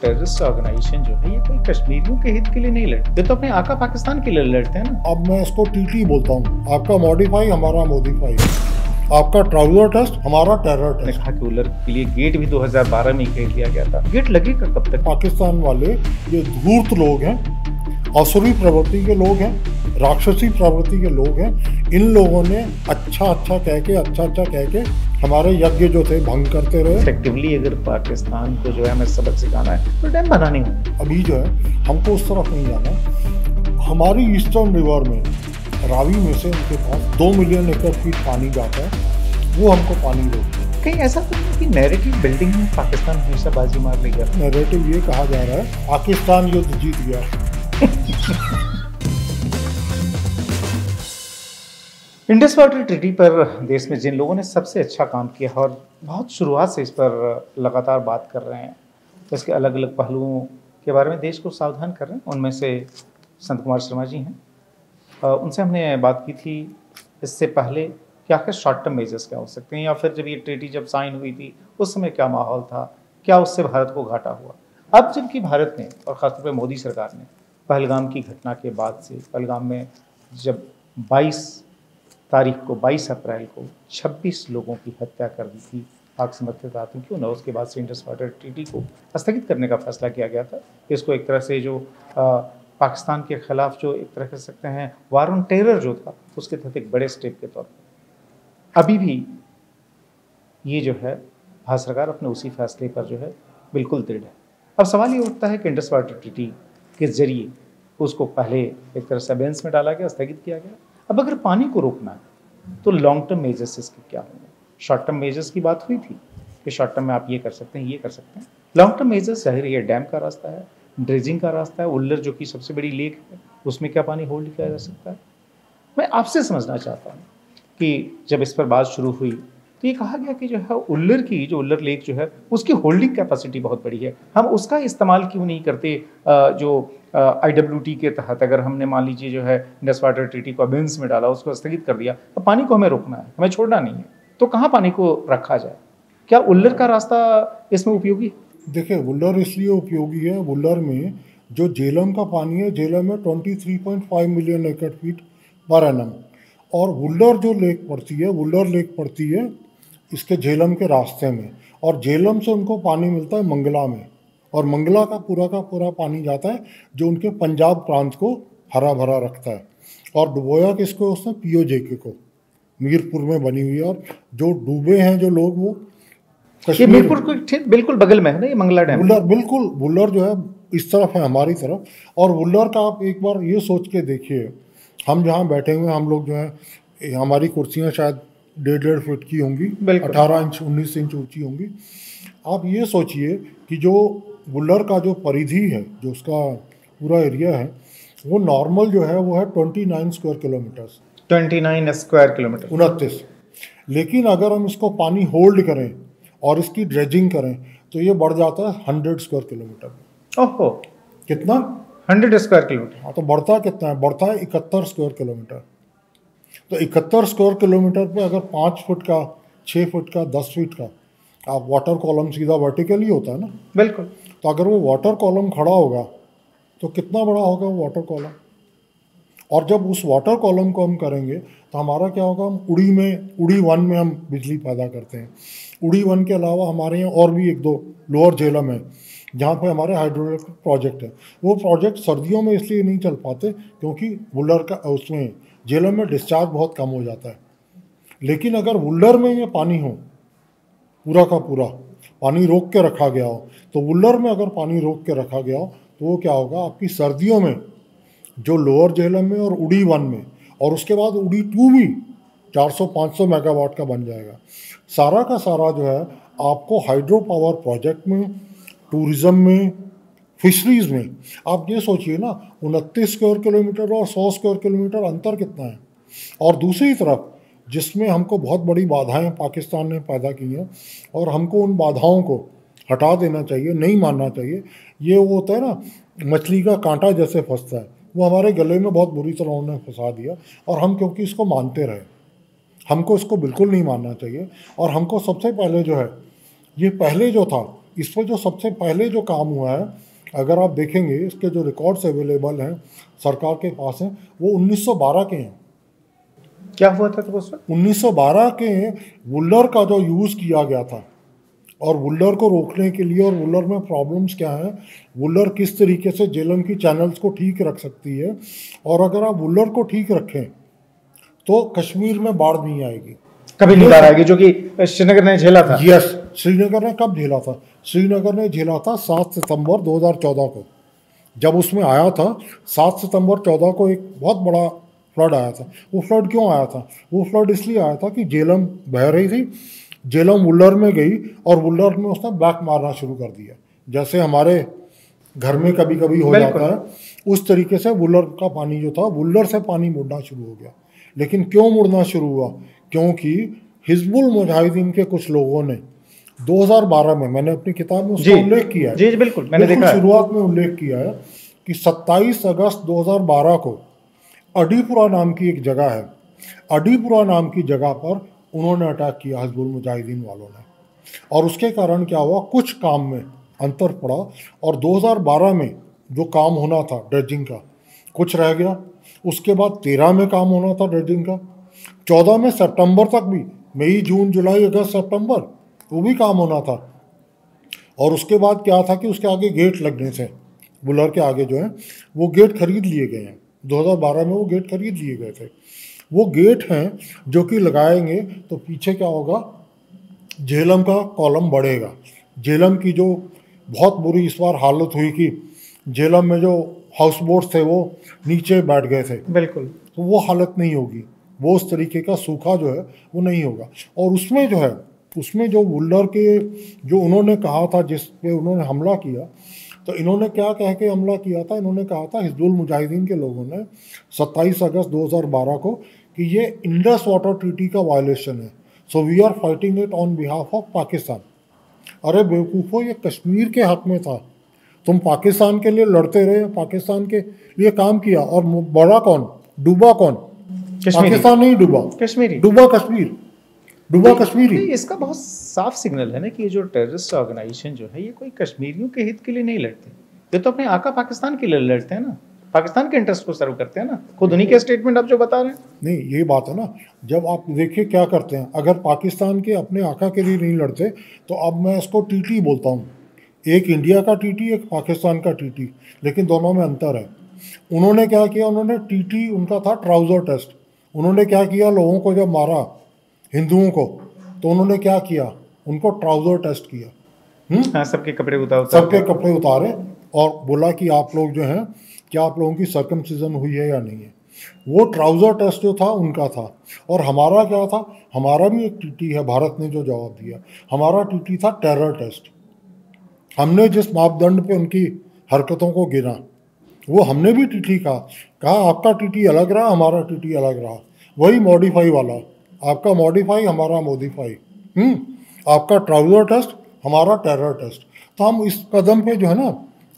Terrorist organisation जो है ये कोई कश्मीरियों के हित के लिए नहीं लड़ते, ये तो अपने आका पाकिस्तान के लिए लड़ते हैं ना। अब मैं इसको टीटी बोलता हूँ, आपका मॉडिफाई हमारा मॉडिफाई, आपका ट्राउजर टेस्ट हमारा टेरर टेस्ट। कहा कि उलर के लिए गेट भी 2012 में खेल दिया गया था, गेट लगेगा कब तक? पाकिस्तान वाले ये धूर्त लोग हैं, असुरी प्रवृत्ति के लोग हैं, राक्षसी प्रवृत्ति के लोग हैं, इन लोगों ने अच्छा कह के हमारे यज्ञ जो थे भंग करते रहे। इफेक्टिवली अगर पाकिस्तान को जो है हमें सबक सिखाना है तो डैम बनाने होंगे। अभी जो है हमको उस तरफ नहीं जाना। हमारी ईस्टर्न रिवर में रावी में से उनके पास 2 मिलियन एकड़ फीट पानी जाता है, वो हमको पानी रोकते हैं। कहीं ऐसा तो नहीं कि नैरेटिव बिल्डिंग में पाकिस्तान हमेशा बाजी मार लेगा? नैरेटिव ये कहा जा रहा है पाकिस्तान युद्ध जीत गया। इंडस वाटर ट्रीटी पर देश में जिन लोगों ने सबसे अच्छा काम किया और बहुत शुरुआत से इस पर लगातार बात कर रहे हैं, इसके अलग अलग पहलुओं के बारे में देश को सावधान कर रहे हैं, उनमें से संत कुमार शर्मा जी हैं। उनसे हमने बात की थी इससे पहले कि आखिर शॉर्ट टर्म मेजर्स क्या हो सकते हैं, या फिर जब ये ट्रीटी जब साइन हुई थी उस समय क्या माहौल था, क्या उससे भारत को घाटा हुआ। अब जबकि भारत ने और ख़ासतौर पर मोदी सरकार ने पहलगाम की घटना के बाद से, पहलगाम में जब 22 अप्रैल को 26 लोगों की हत्या कर दी थी पाक समर्थित आतंकियों ने, उसके बाद से इंडस वाटर ट्रीटी को स्थगित करने का फैसला किया गया था। इसको एक तरह से जो पाकिस्तान के खिलाफ जो एक तरह कह सकते हैं वार ऑन टेरर जो था, उसके तहत एक बड़े स्टेप के तौर पर अभी भी ये जो है भारत सरकार अपने उसी फैसले पर जो है बिल्कुल दृढ़ है। अब सवाल ये उठता है कि इंडस वाटर ट्रीटी के जरिए उसको पहले एक तरह से अबेंस में डाला गया, स्थगित किया गया। अब अगर पानी को रोकना है तो लॉन्ग टर्म मेजर्स इसके क्या होंगे? शॉर्ट टर्म मेजर्स की बात हुई थी कि शॉर्ट टर्म में आप ये कर सकते हैं, ये कर सकते हैं। लॉन्ग टर्म मेजर्स जाहिर ये डैम का रास्ता है, ड्रेजिंग का रास्ता है, उल्लर जो कि सबसे बड़ी लेक है उसमें क्या पानी होल्ड किया जा सकता है। मैं आपसे समझना चाहता हूँ कि जब इस पर बात शुरू हुई तो ये कहा गया कि जो है उल्लर की जो उल्लर लेक जो है उसकी होल्डिंग कैपेसिटी बहुत बड़ी है, हम उसका इस्तेमाल क्यों नहीं करते? जो IWT के तहत अगर हमने मान लीजिए जो है इंडस वाटर ट्रीटी को अबेंस में डाला, उसको स्थगित कर दिया, तो पानी को हमें रोकना है, हमें छोड़ना नहीं है, तो कहाँ पानी को रखा जाए? क्या उल्लर का रास्ता इसमें उपयोगी है? देखिए, वुल्लर इसलिए उपयोगी है, वुल्लर में जो झेलम का पानी है, झेलम में 23.5 million acre feet per annum, और वुल्लर जो लेक पड़ती है, वुल्लर लेक पड़ती है इसके झेलम के रास्ते में, और झेलम से उनको पानी मिलता है मंगला में, और मंगला का पूरा पानी जाता है जो उनके पंजाब प्रांत को हरा भरा रखता है। और डुबोया किसको? उसने POJK को, मीरपुर में बनी हुई है। और जो डूबे हैं जो लोग वो ये मीरपुर को बिल्कुल बगल में है ना ये मंगला डैम। वुल्लर बिल्कुल, वुल्लर जो है इस तरफ है, हमारी तरफ। और वुल्लर का आप एक बार ये सोच के देखिए, हम जहाँ बैठे हुए हैं, हम लोग जो है, हमारी कुर्सियाँ शायद 1.5 फीट की होंगी, 18 इंच 19 इंच ऊंची होंगी। आप ये सोचिए कि जो वुल्लर का जो परिधि है, जो उसका पूरा एरिया है, वो नॉर्मल जो है वो है 29 स्क्वायर किलोमीटर। 29 square kilometre, 29। लेकिन अगर हम इसको पानी होल्ड करें और इसकी ड्रेजिंग करें तो ये बढ़ जाता है 100 स्क्वायर किलोमीटर। ओहो, कितना? 100 स्क्वायर किलोमीटर। हाँ, तो बढ़ता कितना है? बढ़ता है 71 स्क्वायर किलोमीटर। तो 71 स्क्वायर किलोमीटर पे अगर 5 फुट का, 6 फुट का, 10 फीट का आप वाटर कॉलम, सीधा वर्टिकली होता है ना, बिल्कुल, तो अगर वो वाटर कॉलम खड़ा होगा तो कितना बड़ा होगा वो वाटर कॉलम? और जब उस वाटर कॉलम को हम करेंगे तो हमारा क्या होगा? हम उड़ी 1 में हम बिजली पैदा करते हैं। उड़ी 1 के अलावा हमारे यहाँ और भी 1-2 लोअर झेलम है जहाँ पे हमारे हाइड्रोइलेक्ट्रिक प्रोजेक्ट है। वो प्रोजेक्ट सर्दियों में इसलिए नहीं चल पाते क्योंकि वुल्लर का उसमें झेलम में डिस्चार्ज बहुत कम हो जाता है। लेकिन अगर वुल्लर में ये पानी हो, पूरा का पूरा पानी रोक के रखा गया हो, तो वुल्लर में अगर पानी रोक के रखा गया हो तो वो क्या होगा? आपकी सर्दियों में जो लोअर झेलम में और उड़ी 1 में, और उसके बाद उड़ी 2 भी 400-500 मेगावाट का बन जाएगा। सारा का सारा जो है आपको हाइड्रो पावर प्रोजेक्ट में, टूरिज़्म में, फिशरीज़ में, आप ये सोचिए ना, 29 स्क्वायर किलोमीटर और 100 स्क्वायर किलोमीटर अंतर कितना है। और दूसरी तरफ जिसमें हमको बहुत बड़ी बाधाएं पाकिस्तान ने पैदा की हैं, और हमको उन बाधाओं को हटा देना चाहिए, नहीं मानना चाहिए। ये वो होता है ना, मछली का कांटा जैसे फंसता है, वो हमारे गले में बहुत बुरी तरह उन्होंने फंसा दिया। और हम क्योंकि इसको मानते रहे, हमको इसको बिल्कुल नहीं मानना चाहिए। और हमको सबसे पहले जो है, ये पहले जो था इस पर जो सबसे पहले जो काम हुआ है, अगर आप देखेंगे इसके जो रिकॉर्ड्स अवेलेबल हैं सरकार के पास हैं, वो 1912 के हैं। क्या हुआ था तो उस वक्त? 1912 के वुलर का जो यूज़ किया गया था, और वुलर को रोकने के लिए, और वुलर में प्रॉब्लम्स क्या हैं, वुलर किस तरीके से झेलम की चैनल्स को ठीक रख सकती है, और अगर आप वुलर को ठीक रखें तो कश्मीर में बाढ़ नहीं आएगी, कभी नहीं बाढ़ आएगी, जो कि श्रीनगर ने झेला था। यस, श्रीनगर ने कब झेला था? श्रीनगर ने झेला था 7 सितंबर 2014 को, जब उसमें आया था 7 सितंबर 14 को एक बहुत बड़ा फ्लड आया था। वो फ्लड क्यों आया था? वो फ्लड इसलिए आया था कि झेलम बह रही थी, झेलम वुलर में गई और वुलर में उसने बैक मारना शुरू कर दिया, जैसे हमारे घर में कभी कभी हो जाता है, उस तरीके से वुलर का पानी जो था, वुलर से पानी मुड़ना शुरू हो गया। लेकिन क्यों मुड़ना शुरू हुआ? क्योंकि हिजबुल मुजाहिदीन के कुछ लोगों ने 2012 में, मैंने अपनी किताब में उसका उल्लेख किया है, जी बिल्कुल, मैंने देखा शुरुआत में उल्लेख किया है कि 27 अगस्त 2012 को अडीपुरा नाम की एक जगह है, अडीपुरा नाम की जगह पर उन्होंने अटैक किया हिजबुल मुजाहिदीन वालों ने, और उसके कारण क्या हुआ, कुछ काम में अंतर पड़ा, और 2012 में जो काम होना था ड्रेजिंग का कुछ रह गया। उसके बाद 13 में काम होना था ड्रेजिंग का, 14 में सितंबर तक भी, मई जून जुलाई अगस्त सितंबर, वो भी काम होना था। और उसके बाद क्या था कि उसके आगे गेट लगने से, वुलर के आगे जो है वो गेट खरीद लिए गए हैं, 2012 में वो गेट खरीद लिए गए थे। वो गेट हैं जो कि लगाएंगे तो पीछे क्या होगा, झेलम का कॉलम बढ़ेगा। झेलम की जो बहुत बुरी इस बार हालत हुई कि झेलम में जो हाउस बोट्स थे वो नीचे बैठ गए थे, बिल्कुल, तो वो हालत नहीं होगी, वो उस तरीके का सूखा जो है वो नहीं होगा। और उसमें जो है, उसमें जो वुलर के जो उन्होंने कहा था, जिस पे उन्होंने हमला किया, तो इन्होंने क्या कह के हमला किया था? इन्होंने कहा था, हिजबुल मुजाहिदीन के लोगों ने 27 अगस्त 2012 को, कि ये इंडस वाटर ट्रीटी का वायलेशन है, so we are fighting it on behalf of Pakistan. अरे बेवकूफ़ो, ये कश्मीर के हक में था, तुम पाकिस्तान के लिए लड़ते रहे, पाकिस्तान के लिए काम किया, और बड़ा कौन, डूबा कौन? पाकिस्तान नहीं डूबा, कश्मीरी डूबा कश्मीर, डूबा कश्मीरी। इसका बहुत साफ सिग्नल है ना कि ये जो टेररिस्ट ऑर्गेनाइजेशन जो है, ये कोई कश्मीरियों के हित के लिए नहीं लड़ते, ये तो अपने आका पाकिस्तान के लिए लड़ते हैं ना, पाकिस्तान के इंटरेस्ट को सर्व करते हैं ना, खुद उन्हीं के स्टेटमेंट आप जो बता रहे हैं। नहीं, ये बात है ना, जब आप देखिए क्या करते हैं, अगर पाकिस्तान के अपने आका के लिए नहीं लड़ते, तो अब मैं इसको टीटी बोलता हूँ, एक इंडिया का टीटी, एक पाकिस्तान का टीटी, लेकिन दोनों में अंतर है। उन्होंने क्या किया, उन्होंने टीटी, उनका था ट्राउज़र टेस्ट। उन्होंने क्या किया, लोगों को जब मारा, हिंदुओं को, तो उन्होंने क्या किया, उनको ट्राउज़र टेस्ट किया, हाँ, सबके कपड़े उतारे, सबके कपड़े उतारे, और बोला कि आप लोग जो हैं, क्या आप लोगों की सर्कमसिजन हुई है या नहीं है। वो ट्राउज़र टेस्ट जो था उनका था, और हमारा क्या था, हमारा भी एक टीटी है, भारत ने जो जवाब दिया, हमारा टीटी था टेरर टेस्ट। हमने जिस मापदंड पे उनकी हरकतों को गिना, वो हमने भी टीटी कहा आपका टीटी अलग रहा, हमारा टीटी अलग रहा, वही मॉडिफाई वाला, आपका मॉडिफाई, हमारा मॉडिफाई, आपका ट्राउज़र टेस्ट, हमारा टेरर टेस्ट। तो हम इस कदम पे जो है ना,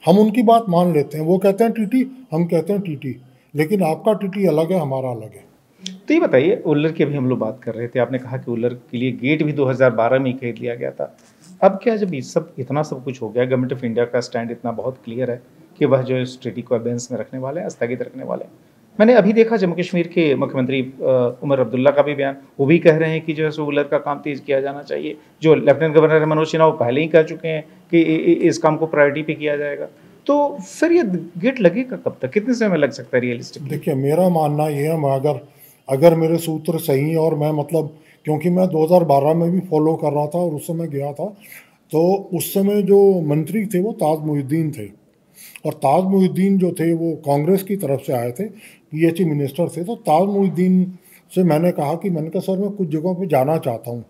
हम उनकी बात मान लेते हैं, वो कहते हैं टीटी, हम कहते हैं टीटी, लेकिन आपका टीटी अलग है, हमारा अलग है। तो ये बताइए, उल्लर की अभी हम लोग बात कर रहे थे, आपने कहा कि उल्लर के लिए गेट भी 2012 में ही खरीद लिया गया था। अब क्या, जब इतना सब कुछ हो गया, गवर्नमेंट ऑफ इंडिया का स्टैंड इतना बहुत क्लियर है कि वह जो इस ट्रीटी को अबेंस में रखने वाले हैं, स्थगित रखने वाले हैं। मैंने अभी देखा जम्मू कश्मीर के मुख्यमंत्री उमर अब्दुल्ला का भी बयान, वो भी कह रहे हैं कि जो है उल्लर का काम तेज किया जाना चाहिए। जो लेफ्टिनेंट गवर्नर मनोज सिन्हा वो पहले ही कह चुके हैं कि इस काम को प्रायोरिटी पे किया जाएगा। तो फिर ये गेट लगेगा कब तक, कितने समय लग सकता है रियलिस्टिक? देखिए, मेरा मानना ये है, अगर मेरे सूत्र सही हैं, और मैं मतलब, क्योंकि मैं 2012 में भी फॉलो कर रहा था और उस समय गया था, तो उस समय जो मंत्री थे वो ताज मुहिद्दीन थे, और ताज मुहिद्दीन जो थे वो कांग्रेस की तरफ से आए थे, पीएचई मिनिस्टर थे। तो ताज मुहिद्दीन से मैंने कहा कि सर मैं कुछ जगहों पे जाना चाहता हूँ,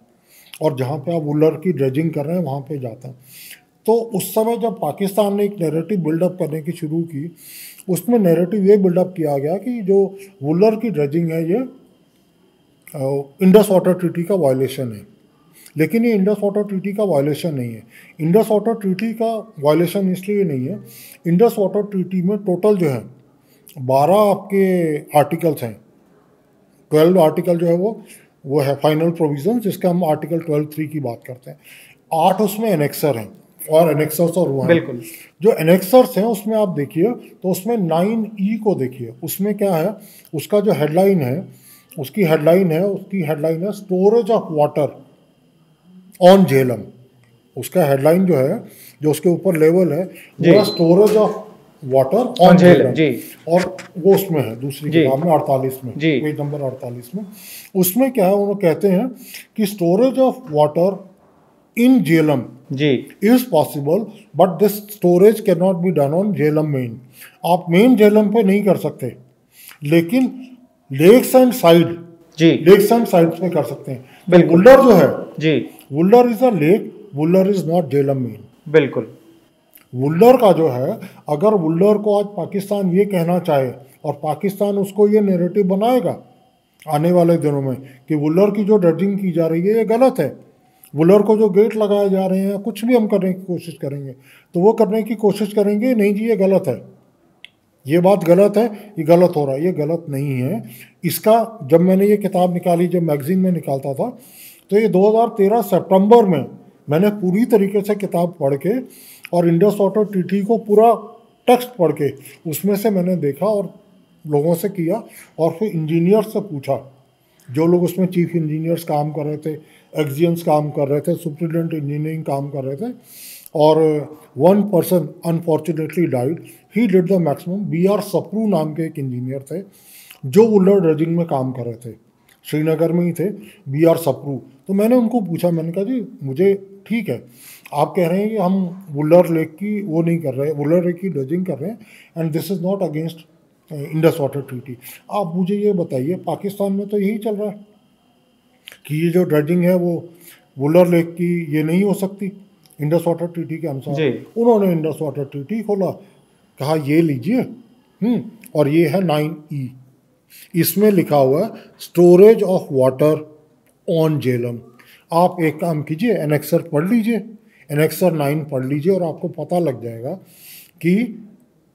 और जहाँ पे आप वुलर की ड्रेजिंग कर रहे हैं वहाँ पे जाता हूँ। तो उस समय जब पाकिस्तान ने एक नैरेटिव बिल्डअप करने की शुरू की, उसमें नैरेटिव ये बिल्डअप किया गया कि जो वुलर की ड्रेजिंग है ये इंडस वाटर ट्रीटी का वायलेशन है। लेकिन ये इंडस वाटर ट्रीटी का वायलेशन नहीं है। इंडस वाटर ट्रीटी का वायलेशन इसलिए नहीं है, इंडस वाटर ट्रीटी में टोटल जो है 12 आपके आर्टिकल्स हैं। 12 आर्टिकल जो है वो है फाइनल प्रोविजन, जिसका हम आर्टिकल 12(3) की बात करते हैं। 8 उसमें एनेक्सर हैं, और एनेक्सर्स और हुआ है। बिल्कुल। जो एनेक्सर्स हैं उसमें आप देखिए तो उसमें 9E को देखिए, उसमें क्या है, उसका जो हेडलाइन है, उसकी हेडलाइन है storage of water on Jhelum. उसका हेडलाइन जो है, जो उसके ऊपर लेवल है, वो है storage of water on Jhelum ji. और वो उसमें है दूसरी किताब में 48 में, जी। पेज नंबर 48 में। उसमें क्या है, उन्होंने कहते हैं कि storage of water in Jhelum ji is possible but this storage can not be done on Jhelum main. आप मेन झेलम पे नहीं कर सकते, लेकिन lakes and side, ji, lakes and sides पे कर सकते हैं। तो बिल्कुल। वुल्लर जो है, ji Wular is a lake, Wular is not Jhelum main. बिल्कुल। वुल्लर का जो है, अगर वुल्लर को आज पाकिस्तान ये कहना चाहे और पाकिस्तान उसको ये नैरेटिव बनाएगा आने वाले दिनों में कि वुल्लर की जो ड्रेजिंग की जा रही है ये गलत है, वुल्लर को जो गेट लगाए जा रहे हैं, कुछ भी हम करने की कोशिश करेंगे तो वो करने की कोशिश करेंगे नहीं जी ये गलत है, ये बात गलत है, ये गलत हो रहा है, ये गलत नहीं है। इसका जब मैंने ये किताब निकाली, जब मैगजीन में निकालता था, तो ये 2013 सितंबर में मैंने पूरी तरीके से किताब पढ़ के और इंडस वाटर ट्रीटी को पूरा टेक्स्ट पढ़ के उसमें से मैंने देखा और लोगों से किया और फिर इंजीनियर से पूछा, जो लोग उसमें चीफ इंजीनियर्स काम कर रहे थे, एक्जियंस काम कर रहे थे, सुप्रिटेंडेंट इंजीनियरिंग काम कर रहे थे, और one person unfortunately died, he did the maximum. BR Sapru नाम के एक इंजीनियर थे जो वुल्लर ड्रेजिंग में काम कर रहे थे, श्रीनगर में ही थे, BR सप्रू। तो मैंने उनको पूछा, मैंने कहा जी मुझे ठीक है, आप कह रहे हैं कि हम वुल्लर लेक की वो नहीं कर रहे, वुल्लर लेक की ड्रेजिंग कर रहे हैं and this is not against Indus Water treaty. आप मुझे ये बताइए, पाकिस्तान में तो यही चल रहा है कि ये जो ड्रेजिंग है वो वुल्लर लेक की ये नहीं हो सकती इंडस वाटर ट्रीटी के अनुसार। उन्होंने इंडस वाटर ट्रीटी खोला, कहा ये लीजिए, और ये है 9E, इसमें लिखा हुआ है storage of water on Jhelum. आप एक काम कीजिए, एनेक्सर पढ़ लीजिए, एनेक्सर 9 पढ़ लीजिए और आपको पता लग जाएगा कि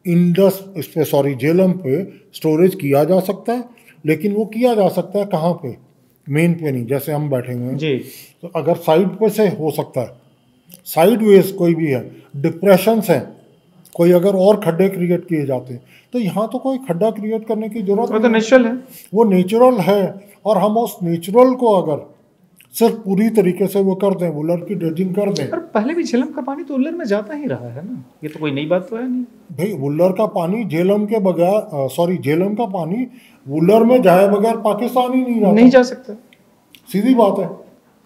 झेलम पे स्टोरेज किया जा सकता है, लेकिन वो किया जा सकता है कहाँ पे, मेन पे नहीं, जैसे हम बैठे हुए हैं जी। तो अगर साइड पे से हो सकता है, साइड वेज कोई भी है, डिप्रेशंस हैं, कोई अगर और खड्डे क्रिएट किए जाते हैं, तो यहाँ तो कोई खड्डा क्रिएट करने की जरूरत वो तो नेचुरल है, वो नेचुरल है। और हम उस नेचुरल को अगर सिर्फ पूरी तरीके से वो कर दें, वुल्लर की ड्रेजिंग कर दें। और पहले भी झेलम का पानी तो वुल्लर में जाता ही रहा है ना, ये तो कोई नई बात तो है नहीं भाई। वुल्लर का पानी झेलम के बगैर झेलम का पानी वुल्लर में जाए बगैर पाकिस्तान ही नहीं जा सकता, सीधी बात है।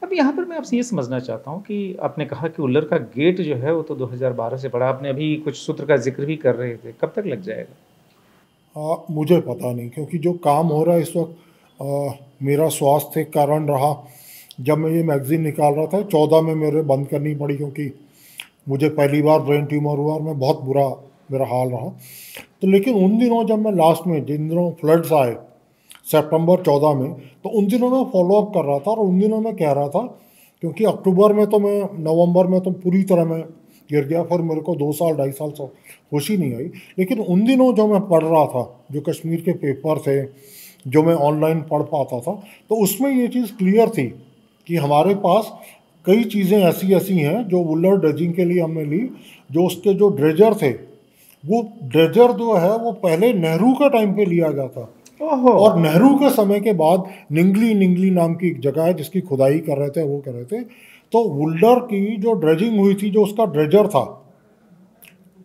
अब यहाँ पर मैं आपसे ये समझना चाहता हूँ कि आपने कहा कि वुल्लर का गेट जो है वो तो 2012 से पड़ा, आपने अभी कुछ सूत्र का जिक्र भी कर रहे थे, कब तक लग जाएगा? मुझे पता नहीं, क्योंकि जो काम हो रहा है इस वक्त, मेरा स्वास्थ्य कारण रहा, जब मैं ये मैगज़ीन निकाल रहा था 14 में मेरे बंद करनी पड़ी, क्योंकि मुझे पहली बार ब्रेन ट्यूमर हुआ और मैं बहुत बुरा मेरा हाल रहा। तो लेकिन उन दिनों जब मैं लास्ट में, जिन दिनों फ्लड्स आए सितंबर 14 में, तो उन दिनों में फॉलोअप कर रहा था और उन दिनों में कह रहा था, क्योंकि अक्टूबर में तो मैं, नवंबर में तो पूरी तरह मैं गिर गया, फिर मेरे को 2 साल 2.5 साल से होश ही नहीं आई। लेकिन उन दिनों जो मैं पढ़ रहा था, जो कश्मीर के पेपर थे, जो मैं ऑनलाइन पढ़ पाता था, तो उसमें ये चीज़ क्लियर थी कि हमारे पास कई चीज़ें ऐसी हैं जो वुल्लर ड्रेजिंग के लिए हमने ली, जो उसके जो ड्रेजर थे, वो ड्रेजर जो है वो पहले नेहरू के टाइम पे लिया गया था, और नेहरू के समय के बाद निंगली नाम की एक जगह है जिसकी खुदाई कर रहे थे, वो कर रहे थे, तो वुल्लर की जो ड्रेजिंग हुई थी, जो उसका ड्रेजर था,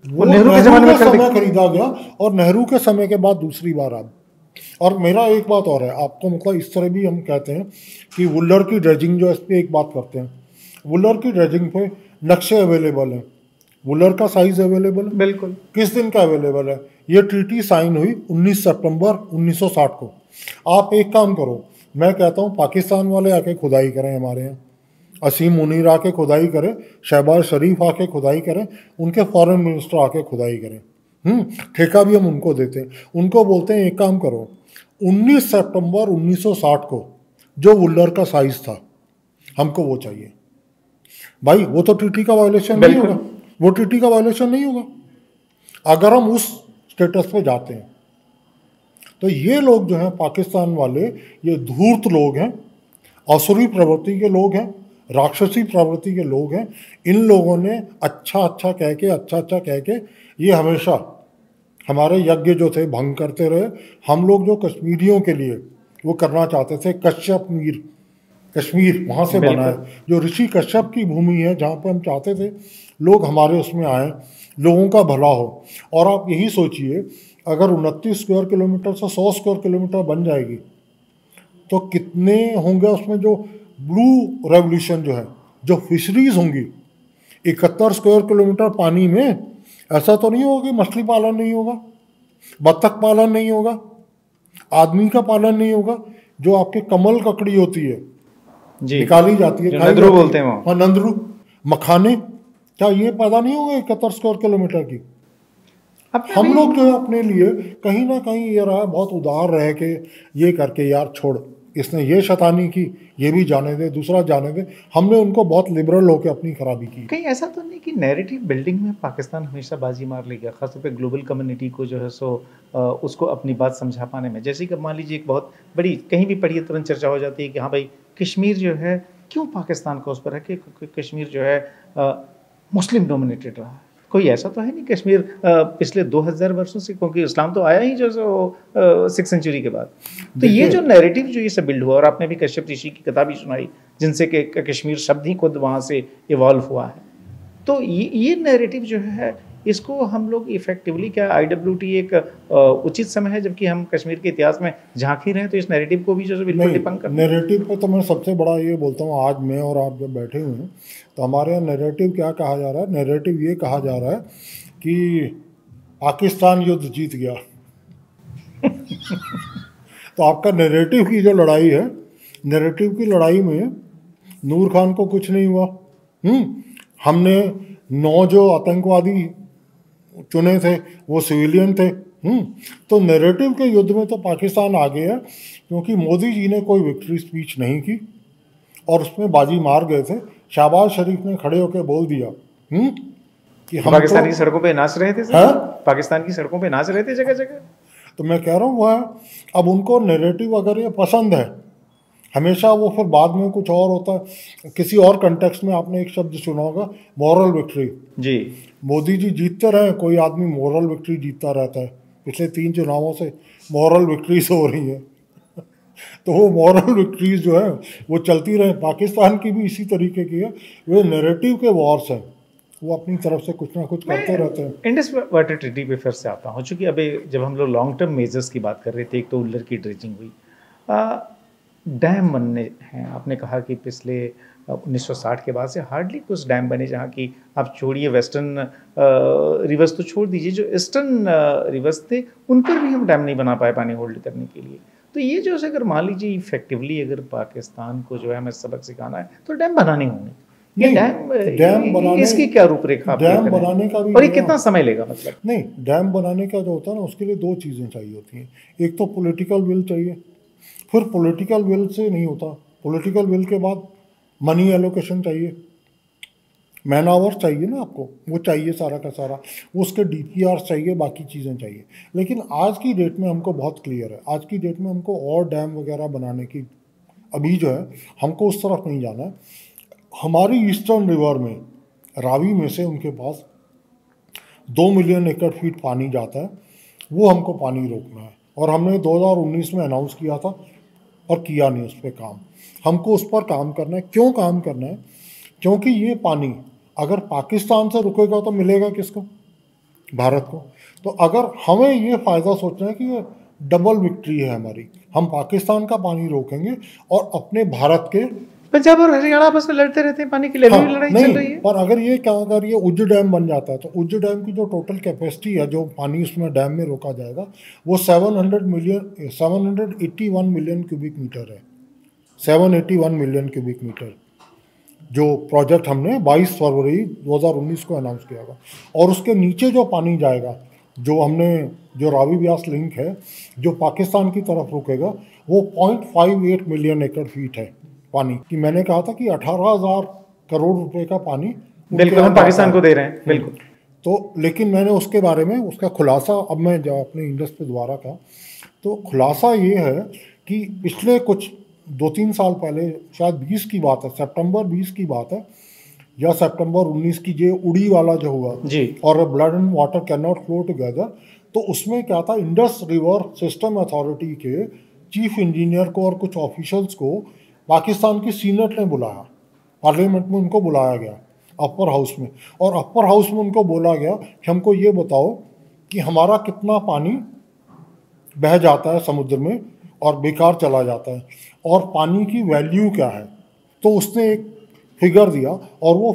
वो नेहरू के समय खरीदा गया और नेहरू के समय के बाद दूसरी बार अब। और मेरा एक बात और है आपको, मतलब इस तरह भी हम कहते हैं कि वुल्लर की ड्रेजिंग जो, इस पर एक बात करते हैं, वुल्लर की ड्रेजिंग पे नक्शे अवेलेबल हैं, वुल्लर का साइज अवेलेबल है, बिल्कुल, किस दिन का अवेलेबल है, ये ट्रीटी साइन हुई 19 सितंबर 1960 को। आप एक काम करो, मैं कहता हूँ पाकिस्तान वाले आके खुदाई करें हमारे यहाँ, असीम मुनीर आके खुदाई करें, शहबाज शरीफ आके खुदाई करें, उनके फॉरेन मिनिस्टर आके खुदाई करें, ठेका भी हम उनको देते हैं, उनको बोलते हैं एक काम करो, 19 सितंबर 1960 को जो वुल्लर का साइज था हमको वो चाहिए। भाई वो तो ट्रीटी का वायलेशन नहीं होगा, वो ट्रीटी का वायलेशन नहीं होगा अगर हम उस स्टेटस पे जाते हैं। तो ये लोग जो हैं पाकिस्तान वाले, ये धूर्त लोग हैं, असुरी प्रवृत्ति के लोग हैं, राक्षसी प्रवृत्ति के लोग हैं। इन लोगों ने अच्छा अच्छा कह के ये हमेशा हमारे यज्ञ जो थे भंग करते रहे। हम लोग जो कश्मीरियों के लिए वो करना चाहते थे, कश्मीर वहाँ से बना है, जो ऋषि कश्यप की भूमि है, जहाँ पे हम चाहते थे लोग हमारे उसमें आए, लोगों का भला हो। और आप यही सोचिए, अगर 29 स्क्वायर किलोमीटर से 100 स्क्वायर किलोमीटर बन जाएगी तो कितने होंगे उसमें जो ब्लू रेवोल्यूशन जो है, जो फिशरीज होंगी 71 स्क्वायर किलोमीटर पानी में। ऐसा तो नहीं होगा कि मछली पालन नहीं होगा, बत्तख पालन नहीं होगा, आदमी का पालन नहीं होगा। जो आपके कमल ककड़ी होती है जी, निकाली जाती है, नंदरू बोलते हैं वो, हाँ नंदरू, मखाने, क्या ये पैदा नहीं होगा 71 स्क्वायर किलोमीटर की? हम लोग जो है अपने लिए कहीं ना कहीं ये रहा बहुत उदार रह के ये करके, यार छोड़, इसने ये शैतानी की, ये भी जाने दे, दूसरा जाने दे। हमने उनको बहुत लिबरल होकर अपनी खराबी की। कहीं ऐसा तो नहीं कि नैरेटिव बिल्डिंग में पाकिस्तान हमेशा बाजी मार लेगा, खासतौर पे ग्लोबल कम्युनिटी को जो है सो उसको अपनी बात समझा पाने में? जैसे कि मान लीजिए एक बहुत बड़ी कहीं भी पढ़िए तुरंत चर्चा हो जाती है कि हाँ भाई कश्मीर जो है क्यों पाकिस्तान को उस पर है कि कश्मीर जो है मुस्लिम डोमिनेटेड रहा है। कोई ऐसा तो है नहीं कश्मीर पिछले 2000 वर्षों से, क्योंकि इस्लाम तो आया ही जो 6th सेंचुरी के बाद। तो ये जो नैरेटिव जो ये सब बिल्ड हुआ, और आपने भी कश्यप ऋषि की किताब ही सुनाई जिनसे कि कश्मीर शब्द ही खुद वहाँ से इवॉल्व हुआ है। तो ये नैरेटिव जो है इसको हम लोग इफेक्टिवली, क्या IWT एक उचित समय है जबकि हम कश्मीर के इतिहास में झांक ही रहे हैं, तो इस नैरेटिव को भी जो बिल्कुल डिबंक करना? नैरेटिव पे तो मैं सबसे बड़ा ये बोलता हूँ, आज मैं और आप जब बैठे हुए हैं तो हमारे यहाँ नैरेटिव क्या कहा जा रहा है? नैरेटिव ये कहा जा रहा है कि पाकिस्तान युद्ध जीत गया। तो आपका नैरेटिव की जो लड़ाई है, नैरेटिव की लड़ाई में नूर खान को कुछ नहीं हुआ। हमने 9 जो आतंकवादी चुने थे वो सिविलियन थे। तो नैरेटिव के युद्ध में तो पाकिस्तान आगे है, क्योंकि मोदी जी ने कोई विक्ट्री स्पीच नहीं की और उसमें बाजी मार गए थे। शहबाज शरीफ ने खड़े होकर बोल दिया कि हम पाकिस्तान की सड़कों पे नाच रहे थे, पाकिस्तान की सड़कों पे नाच रहे थे जगह जगह। तो मैं कह रहा हूँ वह अब उनको नैरेटिव अगर ये पसंद है, हमेशा वो फिर बाद में कुछ और होता है। किसी और कंटेक्स्ट में आपने एक शब्द सुना होगा, मॉरल विक्ट्री। जी, मोदी जी जीतते रहे, कोई आदमी मॉरल विक्ट्री जीतता रहता है। पिछले 3 चुनावों से मॉरल विक्ट्रीज हो रही है। तो वो मॉरल विक्ट्रीज जो है वो चलती रहे। पाकिस्तान की भी इसी तरीके की है, वो नैरेटिव के वॉर्स हैं, वो अपनी तरफ से कुछ ना कुछ करते रहते हैं। इंडस वाटर ट्रीटी पे फिर से आता हूँ, चूँकि अभी जब हम लोग लॉन्ग टर्म मेजर्स की बात कर रहे थे, एक तो उल्लर की ड्रेजिंग हुई, डैम बनने हैं। आपने कहा कि पिछले 1960 के बाद से हार्डली कुछ डैम बने जहाँ की, आप छोड़िए वेस्टर्न रिवर्स तो छोड़ दीजिए, जो ईस्टर्न रिवर्स थे उन पर भी हम डैम नहीं बना पाए पानी होल्ड करने के लिए। तो ये जो अगर मान लीजिए इफेक्टिवली अगर पाकिस्तान को जो है हमें सबक सिखाना है तो डैम बनाने होंगे। डैम बनाने, इसकी क्या रूपरेखा, डैम बनाने का भी, और ये कितना समय लेगा? मतलब नहीं, डैम बनाने का जो होता है ना, उसके लिए 2 चीज़ें चाहिए होती हैं। एक तो पॉलिटिकल विल चाहिए, फिर पॉलिटिकल विल से नहीं होता, पॉलिटिकल विल के बाद मनी एलोकेशन चाहिए, मैन आवर्स चाहिए ना आपको, वो चाहिए सारा का सारा, उसके DPR चाहिए, बाकी चीज़ें चाहिए। लेकिन आज की डेट में हमको बहुत क्लियर है, आज की डेट में हमको और डैम वगैरह बनाने की अभी जो है हमको उस तरफ नहीं जाना है। हमारी ईस्टर्न रिवर में, रावी में से उनके पास 2 मिलियन एकड़ फीट पानी जाता है, वो हमको पानी रोकना है। और हमने 2019 में अनाउंस किया था और किया नहीं उस पर काम। हमको उस पर काम करना है। क्यों काम करना है? क्योंकि ये पानी अगर पाकिस्तान से रुकेगा तो मिलेगा किसको? भारत को। तो अगर हमें ये फ़ायदा सोचना है कि ये डबल विक्ट्री है हमारी, हम पाकिस्तान का पानी रोकेंगे और अपने भारत के, पंजाब और हरियाणा आपस में लड़ते रहते हैं पानी के लिए, लड़ाई चल रही है। पर अगर ये उज्ज डैम बन जाता है तो उज्ज डैम की जो टोटल कैपेसिटी है, जो पानी उसमें डैम में रोका जाएगा, वो 781 मिलियन क्यूबिक मीटर है। 781 मिलियन क्यूबिक मीटर, जो प्रोजेक्ट हमने 22 फरवरी 2019 को अनाउंस किया था। और उसके नीचे जो पानी जाएगा, जो हमने जो रावी ब्यास लिंक है जो पाकिस्तान की तरफ रुकेगा, वो 0.58 मिलियन एकड़ फीट है पानी की। मैंने कहा था कि 18,000 करोड़ रुपए का पानी बिल्कुल हम पाकिस्तान को दे रहे हैं, बिल्कुल। तो लेकिन मैंने उसके बारे में उसका खुलासा, अब मैं जब अपने इंडस पे दोबारा का, तो खुलासा ये है कि पिछले कुछ 2-3 साल पहले, शायद 20 की बात है, सितंबर 20 की बात है या सितंबर 19 की, जो उड़ी वाला जो हुआ जी। और blood and water can not flow together, तो उसमें क्या था, इंडस रिवर सिस्टम अथॉरिटी के चीफ इंजीनियर को और कुछ ऑफिशियल्स को पाकिस्तान की सीनेट ने बुलाया, पार्लियामेंट में उनको बुलाया गया अपर हाउस में, और अपर हाउस में उनको बोला गया कि हमको ये बताओ कि हमारा कितना पानी बह जाता है समुद्र में और बेकार चला जाता है, और पानी की वैल्यू क्या है। तो उसने एक फिगर दिया, और वो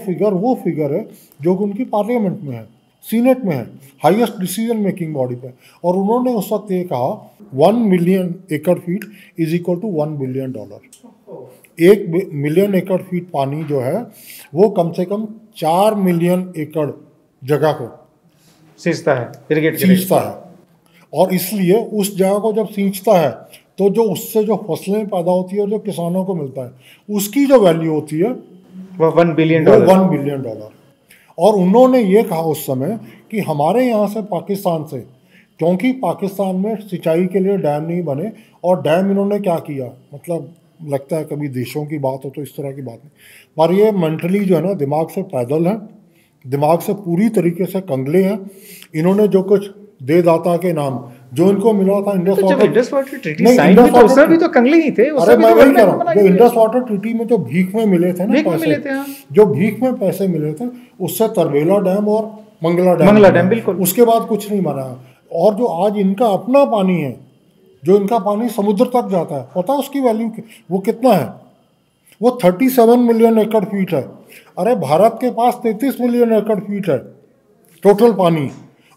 फिगर है जो कि उनकी पार्लियामेंट में है, सीनेट में है, हाईएस्ट डिसीजन मेकिंग बॉडी पे, और उन्होंने उस वक्त ये कहा 1 million acre feet is equal to $1 billion. 1 million acre feet पानी जो है वो कम से कम 4 मिलियन एकड़ जगह को सींचता है, इरिगेट सींचता है, और इसलिए उस जगह को जब सींचता है तो जो उससे जो फसलें पैदा होती है और जो किसानों को मिलता है उसकी जो वैल्यू होती है वो $1 बिलियन। वो $1 बिलियन। और उन्होंने ये कहा उस समय कि हमारे यहाँ से, पाकिस्तान से, क्योंकि पाकिस्तान में सिंचाई के लिए डैम नहीं बने, और डैम इन्होंने क्या किया, मतलब लगता है कभी देशों की बात हो तो इस तरह की बात नहीं, पर ये मेंटली जो है ना, दिमाग से पैदल है, दिमाग से पूरी तरीके से कंगले हैं। इन्होंने जो कुछ दे दाता के नाम जो इनको मिला था इंडस तो जब वाटर, इंडस वाटर ट्रीटी नहीं, साइन इंडस हुई तो वाटर उसमें भी तो कंगले ही थे। अरे मैं वही कह रहा हूँ, जो इंडस वाटर ट्रीटी में जो भीख में मिले थे ना भीख में पैसे, मिले थे, हाँ। जो भीख में पैसे मिले थे, उससे तरबेला डैम और मंगला डैम बिल्कुल। उसके बाद कुछ नहीं बना। और जो आज इनका अपना पानी है, जो इनका पानी समुद्र तक जाता है, पता है उसकी वैल्यू वो कितना है? वो 37 मिलियन एकड़ फीट है। अरे भारत के पास 33 मिलियन एकड़ फीट है टोटल पानी,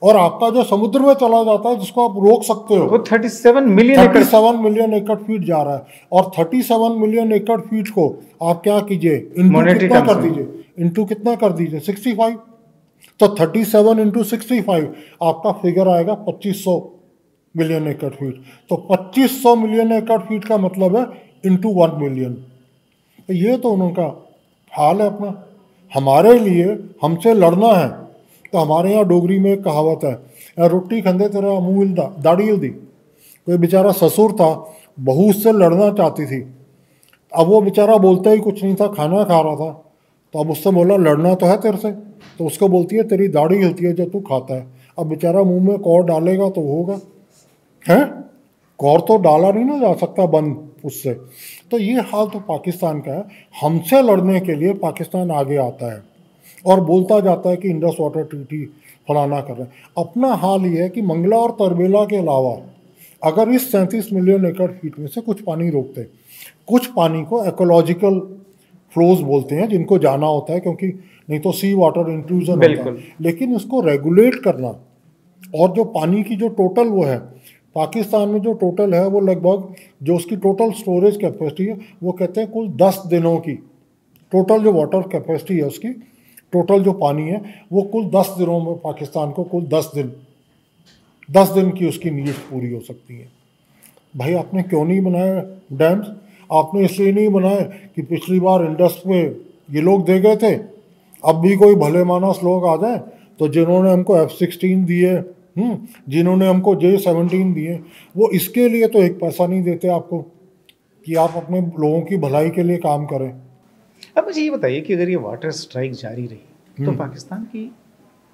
और आपका जो समुद्र में चला जाता है जिसको आप रोक सकते हो, वो 37 मिलियन एकड़ फीट जा रहा है। और 37 मिलियन एकड़ फीट को आप क्या कीजिए, इंटू कितना कर दीजिए, इंटू कितना कर दीजिए, 65। तो 37 इंटू 65 आपका फिगर आएगा 2500 मिलियन एकड़ फीट। तो 2500 मिलियन एकड़ फीट का मतलब है इंटू 1 मिलियन। तो ये तो उनका हाल है अपना। हमारे लिए हमसे लड़ना है तो हमारे यहाँ डोगरी में एक कहावत है, रोटी खंदे तेरा मुँह हिलदा दाढ़ी हिलदी। कोई बेचारा ससुर था, बहू उससे लड़ना चाहती थी, अब वो बेचारा बोलता ही कुछ नहीं था, खाना खा रहा था, तो अब उससे बोला लड़ना तो है तेरे से, तो उसको बोलती है तेरी दाढ़ी हिलती है जो तू खाता है। अब बेचारा मुंह में कौर डालेगा तो होगा, हैं? कौर तो डाला नहीं ना जा सकता बंद उससे। तो ये हाल तो पाकिस्तान का है। हमसे लड़ने के लिए पाकिस्तान आगे आता है और बोलता जाता है कि इंडस वाटर ट्रीटी फलाना कर रहे हैं। अपना हाल ये है कि मंगला और तरबेला के अलावा अगर इस 37 मिलियन एकड़ फीट में से कुछ पानी रोकते, कुछ पानी को इकोलॉजिकल फ्लोज बोलते हैं जिनको जाना होता है, क्योंकि नहीं तो सी वाटर इंट्रूजन होता है, लेकिन इसको रेगुलेट करना, और जो पानी की जो टोटल वो है पाकिस्तान में जो टोटल है वो लगभग जो उसकी टोटल स्टोरेज कैपेसिटी है वो कहते हैं कुल 10 दिनों की टोटल जो वाटर कैपेसिटी है उसकी, टोटल जो पानी है वो कुल 10 दिनों में पाकिस्तान को कुल 10 दिन की उसकी नीड्स पूरी हो सकती है। भाई आपने क्यों नहीं बनाए डैम्स? आपने इसलिए नहीं बनाए कि पिछली बार इंडस में ये लोग दे गए थे, अब भी कोई भले मानस लोग आ जाए तो जिन्होंने हमको F-16 दिए, जिन्होंने हमको J-17 दिए, वो इसके लिए तो एक पैसा नहीं देते आपको कि आप अपने लोगों की भलाई के लिए काम करें। अब मुझे ये बताइए कि अगर ये वाटर स्ट्राइक जारी रही तो पाकिस्तान की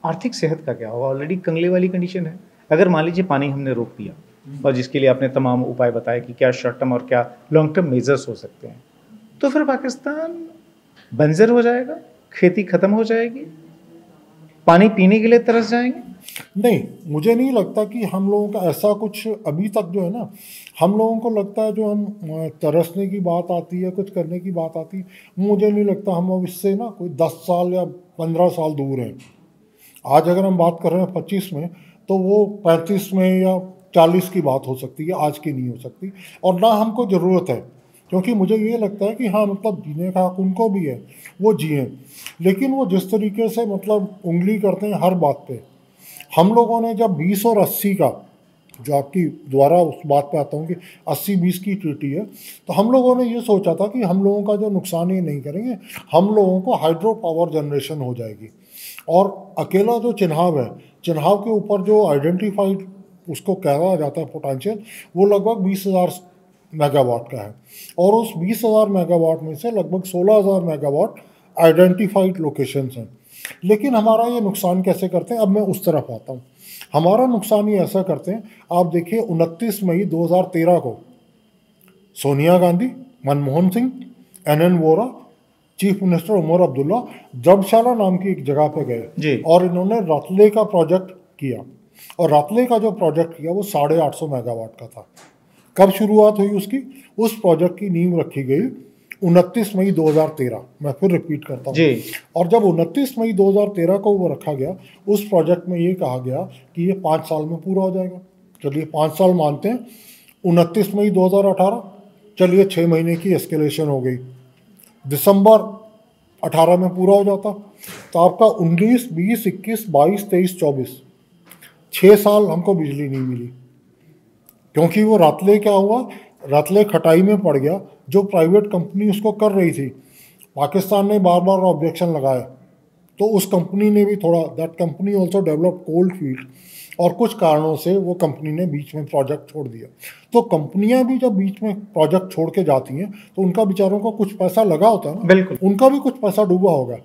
आर्थिक सेहत का क्या होगा? ऑलरेडी कंगले वाली कंडीशन है। अगर मान लीजिए पानी हमने रोक दिया, और जिसके लिए आपने तमाम उपाय बताए कि क्या शॉर्ट टर्म और क्या लॉन्ग टर्म मेजर्स हो सकते हैं, तो फिर पाकिस्तान बंजर हो जाएगा, खेती खत्म हो जाएगी, पानी पीने के लिए तरस जाएंगे? नहीं, मुझे नहीं लगता कि हम लोगों का ऐसा कुछ अभी तक जो है ना, हम लोगों को लगता है जो हम तरसने की बात आती है, कुछ करने की बात आती है, मुझे नहीं लगता हम अब इससे ना कोई 10 साल या 15 साल दूर हैं। आज अगर हम बात कर रहे हैं 25 में, तो वो 35 में या 40 की बात हो सकती है, आज की नहीं हो सकती। और ना हमको ज़रूरत है, क्योंकि मुझे ये लगता है कि हाँ मतलब जीने का हक उनको भी है, वो जिए, लेकिन वो जिस तरीके से मतलब उंगली करते हैं हर बात पे। हम लोगों ने जब 20 और 80 का, जो आपकी द्वारा उस बात पे आता हूँ कि 80-20 की ट्रीटी है, तो हम लोगों ने ये सोचा था कि हम लोगों का जो नुकसान ये नहीं करेंगे, हम लोगों को हाइड्रो पावर जनरेशन हो जाएगी। और अकेला जो चिन्हाव है, चिन्हाव के ऊपर जो आइडेंटिफाइड उसको कहा जाता है पोटेंशियल, वो लगभग 20,000 मेगावाट का है और उस 20,000 मेगावाट में से लगभग 16,000 मेगावाट आइडेंटिफाइड लोकेशंस हैं। लेकिन हमारा ये नुकसान कैसे करते हैं, अब मैं उस तरफ आता हूँ। हमारा नुकसान ये ऐसा करते हैं, आप देखिए 29 मई 2013 को Sonia Gandhi, Manmohan Singh, NN Vora, chief minister Omar Abdullah जबशाला नाम की एक जगह पे गए और इन्होंने रतले का प्रोजेक्ट किया और रतले का जो प्रोजेक्ट किया वो 850 मेगावाट का था। कब शुरुआत हुई उसकी? उस प्रोजेक्ट की नींव रखी गई 29 मई 2013। मैं फिर रिपीट करता हूँ। और जब 29 मई 2013 को वो रखा गया, उस प्रोजेक्ट में ये कहा गया कि ये 5 साल में पूरा हो जाएगा। चलिए 5 साल मानते हैं। 29 मई 2018, चलिए 6 महीने की एस्केलेशन हो गई, दिसंबर 18 में पूरा हो जाता तो आपका 19, 20, 21, 22, 23, 24 6 साल हमको बिजली नहीं मिली। क्योंकि वो रतले क्या हुआ, रतले खटाई में पड़ गया। जो प्राइवेट कंपनी उसको कर रही थी, पाकिस्तान ने बार बार ऑब्जेक्शन लगाए तो उस कंपनी ने भी थोड़ा, that company also develop cold field, और कुछ कारणों से वो कंपनी ने बीच में प्रोजेक्ट छोड़ दिया। तो कंपनियां भी जब बीच में प्रोजेक्ट छोड़ के जाती हैं तो उनका बेचारों को कुछ पैसा लगा होता है ना, बिल्कुल उनका भी कुछ पैसा डूबा होगा।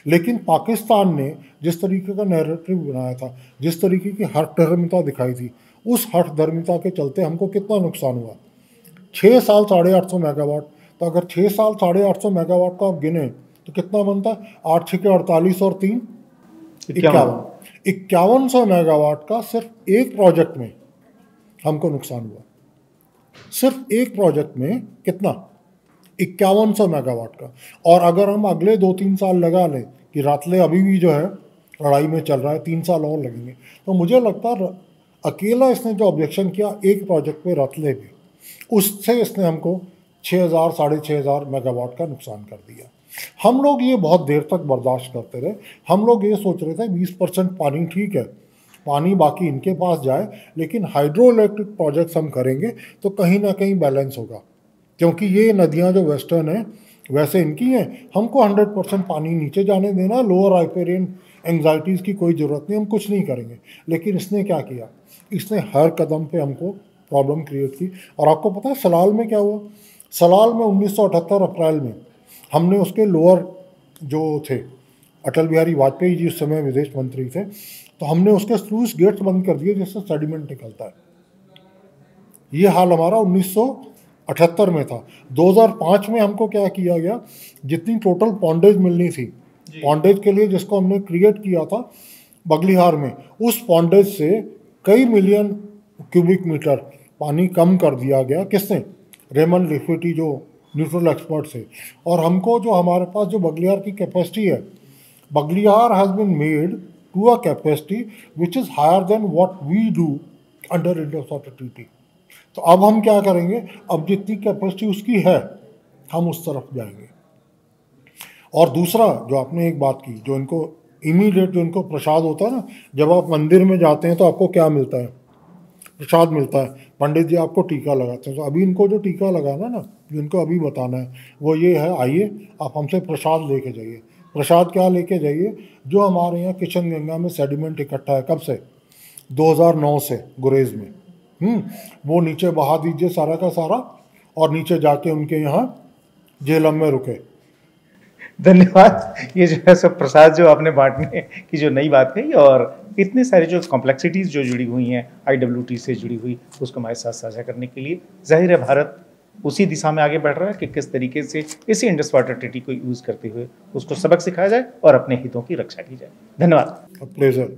लेकिन पाकिस्तान ने जिस तरीके का नैरेटिव बनाया था, जिस तरीके की हठधर्मिता दिखाई थी, उस हठधर्मिता के चलते हमको कितना नुकसान हुआ। 6 साल 850 मेगावाट, तो अगर 6 साल 850 मेगावाट का आप गिने तो कितना बनता है? 8 6 48 और 3 5100 मेगावाट का सिर्फ एक प्रोजेक्ट में हमको नुकसान हुआ। सिर्फ एक प्रोजेक्ट में कितना? 5100 मेगावाट का। और अगर हम अगले 2-3 साल लगा लें कि रतले अभी भी जो है लड़ाई में चल रहा है, 3 साल और लगेंगे, तो मुझे लगता है अकेला इसने जो ऑब्जेक्शन किया एक प्रोजेक्ट पे रतले पे, उससे इसने हमको 6000 6500 मेगावाट का नुकसान कर दिया। हम लोग ये बहुत देर तक बर्दाश्त करते रहे। हम लोग ये सोच रहे थे 20% पानी ठीक है, पानी बाकी इनके पास जाए, लेकिन हाइड्रो इलेक्ट्रिक प्रोजेक्ट्स हम करेंगे तो कहीं ना कहीं बैलेंस होगा। क्योंकि ये नदियाँ जो वेस्टर्न हैं वैसे इनकी हैं, हमको 100% पानी नीचे जाने देना, लोअर राइपेरियन एंग्जाइटीज़ की कोई ज़रूरत नहीं, हम कुछ नहीं करेंगे। लेकिन इसने क्या किया, इसने हर कदम पे हमको प्रॉब्लम क्रिएट की। और आपको पता है सलाल में क्या हुआ? सलाल में 1978 अप्रैल में हमने उसके लोअर जो थे, अटल बिहारी वाजपेयी जी उस समय विदेश मंत्री थे, तो हमने उसके स्लूइस गेट्स बंद कर दिए जिससे सेडिमेंट निकलता है। ये हाल हमारा 1978 में था। 2005 में हमको क्या किया गया, जितनी टोटल पॉन्डेज मिलनी थी, पॉन्डेज के लिए जिसको हमने क्रिएट किया था बगलिहार में, उस पॉन्डेज से कई मिलियन क्यूबिक मीटर पानी कम कर दिया गया। किसने? रेमंड लिफिटी जो न्यूट्रल एक्सपर्ट से। और हमको जो हमारे पास जो बगलिहार की कैपेसिटी है, Baglihar has been made to a capacity which is higher than what we do under Indus Water Treaty. तो अब हम क्या करेंगे, अब जितनी कैपेसिटी उसकी है हम उस तरफ जाएंगे। और दूसरा जो आपने एक बात की, जो इनको इमीडिएट जो इनको प्रसाद होता है ना, जब आप मंदिर में जाते हैं तो आपको क्या मिलता है? प्रसाद मिलता है। पंडित जी आपको टीका लगाते हैं। तो अभी इनको जो टीका लगाना ना, जो इनको अभी बताना है वो ये है, आइए आप हमसे प्रसाद लेके जाइए। प्रसाद क्या लेके जाइए? जो हमारे यहाँ किशन गंगा में सेडिमेंट इकट्ठा है, कब से? 2009 से गुरेज में। वो नीचे बहा दीजिए सारा का सारा, और नीचे जाके उनके यहाँ जेलम में रुके। धन्यवाद। ये जो है सब प्रसाद जो आपने बांटने की जो नई बात कही, और इतने सारे जो कॉम्प्लेक्सिटीज़ जो जुड़ी हुई हैं IWT से जुड़ी हुई, उसको हमारे साथ साझा करने के लिए, जाहिर है भारत उसी दिशा में आगे बढ़ रहा है कि किस तरीके से इसी इंडस वाटर ट्रीटी को यूज़ करते हुए उसको सबक सिखाया जाए और अपने हितों की रक्षा की जाए। धन्यवाद। प्लेजर।